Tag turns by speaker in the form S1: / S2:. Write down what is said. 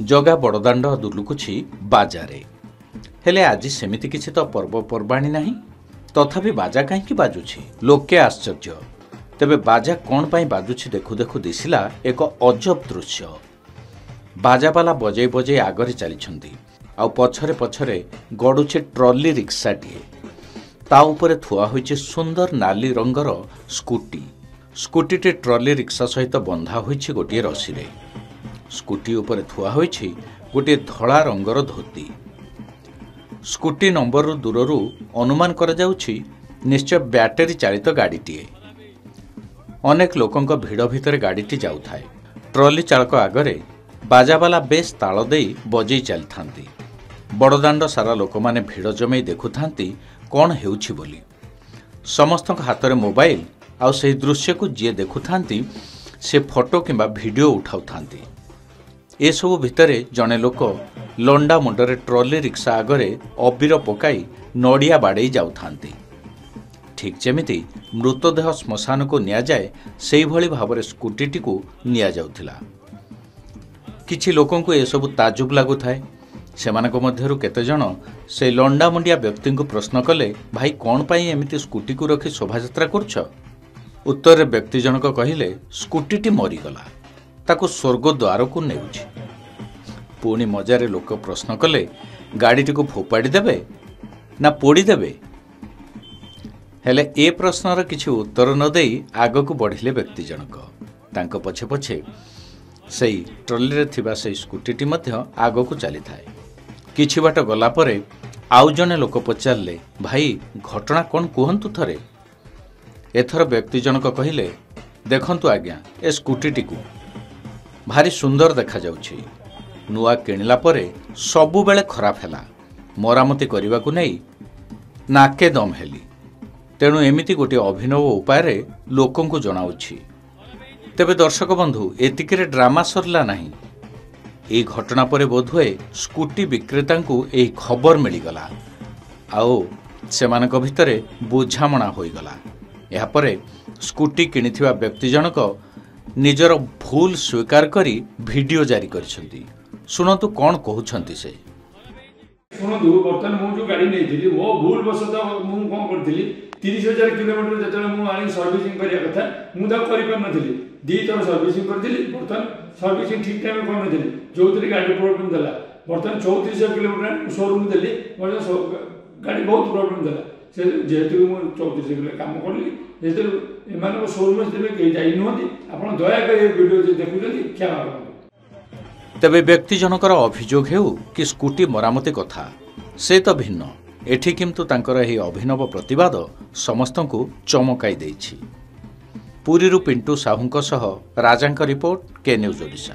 S1: जगा बड़दाण्ड दुलुकुछि बाजारे हेले आज सेमिति किछि तो पर्वपर्वाणी नाही तथापि बाजा कहीं बाजुछि लोके आश्चर्य तेबे बाजा कौन पाई बाजुछि देखु देखु दिसिला एक अजब दृश्य बाजावाला बजै बजै आगरे चली आउ पछरे पछरे गड़ुछि ट्रॉली रिक्साटीए ता उपरे थुआ होइछि सुंदर नाली रंगर स्कूटी स्कूटीटी ट्रॉली रिक्सा सहित बंधा होइछि गोटे रसी रे स्कूटी उपरे थुआ होइछि गोटे धड़ा रंगर धोती स्कूटी नंबर दूररू अनुमान करा जाउछि निश्चय बैटरी चालित गाड़ीटीए अनेक लोकंक भिड़ भितर गाड़ीटी जाउथाय ट्रॉली चालक आगरे बाजावाला बेस ताल देई बजै चलथांती बड़दाण्ड सारा लोक माने भिड़ जमै देखुथांती कौन हेउछि बोली समस्त हाथ में मोबाइल आउ से दृश्य को जी देखुथांती से फोटो किंबा वीडियो उठाउथांती ए सबु भितरे जने लोक लंडा मुंडरे ट्रॉली रिक्शा आगरे अबीर पकाई नड़िया बाड़े जाउथांती ठीक जेमिति मृतदेह श्मशान को निया जाए सेही भली भाबरे स्कूटीटी को निया जाउथिला किछि लोकन को ए सबु ताजुब लागुथाय सेमानक मध्यरु केतेजण से लंडा मुंडिया व्यक्ति को प्रश्न कले भाई कौन पाई एमिति स्कूटी को रखी शोभायात्रा करछ उत्तर व्यक्ति जनक कहिले स्कूटीटी मरीगला ताको स्वर्ग द्वार को नेउछि पुणी मजारे लोक प्रश्न कले गाड़ीटी को फोपाड़ी देबे ना पोड़ी देबे हेले ए प्रश्नर किछि उत्तर न देई आग को बढ़िले व्यक्ति जनक तांको पछे पछे सेई ट्रॉली रे थिबा सेई स्कूटीटी मध्य आग को चली थाए किछि बाट गला परे आउ जने लोक पचारले भाई घटना कौन कहतु थरे एथर व्यक्ति जनक कहिले देखंतु आज्ञा ए स्कूटीटी को भारी सुंदर देखा जाउछि नुआ किणला परे सबु बेले खराब हैला मरामती करने को नहीं नाके दम हेली तेणु एमिति गोटे अभिनव उपाय रे लोकं को जनाउछि तेबे दर्शक बंधु एतिकिरे ड्रामा सरला नहीं एही घटना परे बोधुए स्कूटी विक्रेता को एही खबर मिलीगला आओ सेमानक भितरे बुझामणा होईगला एहा परे स्कूटी किनिथिबा व्यक्ति जनक निजर भूल स्वीकार करी वीडियो जारी करछंती सुनतु कौन कहउछंती से
S2: सुनतु बर्तन मु जो गाड़ी नहीं मो भूल बसत मु कौन करथिली 30,000 किलोमीटर जतले मु आनी सर्विसिंग करिया कथा मु ता करि पर नथिली दी थर सर्विसिंग करथिली बर्तन सर्विसिंग ठीक टाइम कर नथिली जोतरी गाड़ी प्रॉब्लम दला बर्तन 3400 किलोमीटर शोरूम देली गाड़ी बहुत प्रॉब्लम दला से जेतु मु 3400 किलो काम करली जेतु एमान शोरूम से के जाई नहती आपण दया कर वीडियो जे देखुछंती क्या मारबो
S1: तेबे व्यक्ति जनकर अभियोग हेउ कि स्कूटी मरामती कथा से तो भिन्न एठी किंतु तांकर एही अभिनव प्रतिवाद समस्तंकु चमकाई देछि पुरीरु पिंटू साहुंक सह राजांक रिपोर्ट के न्यूज ओडिशा।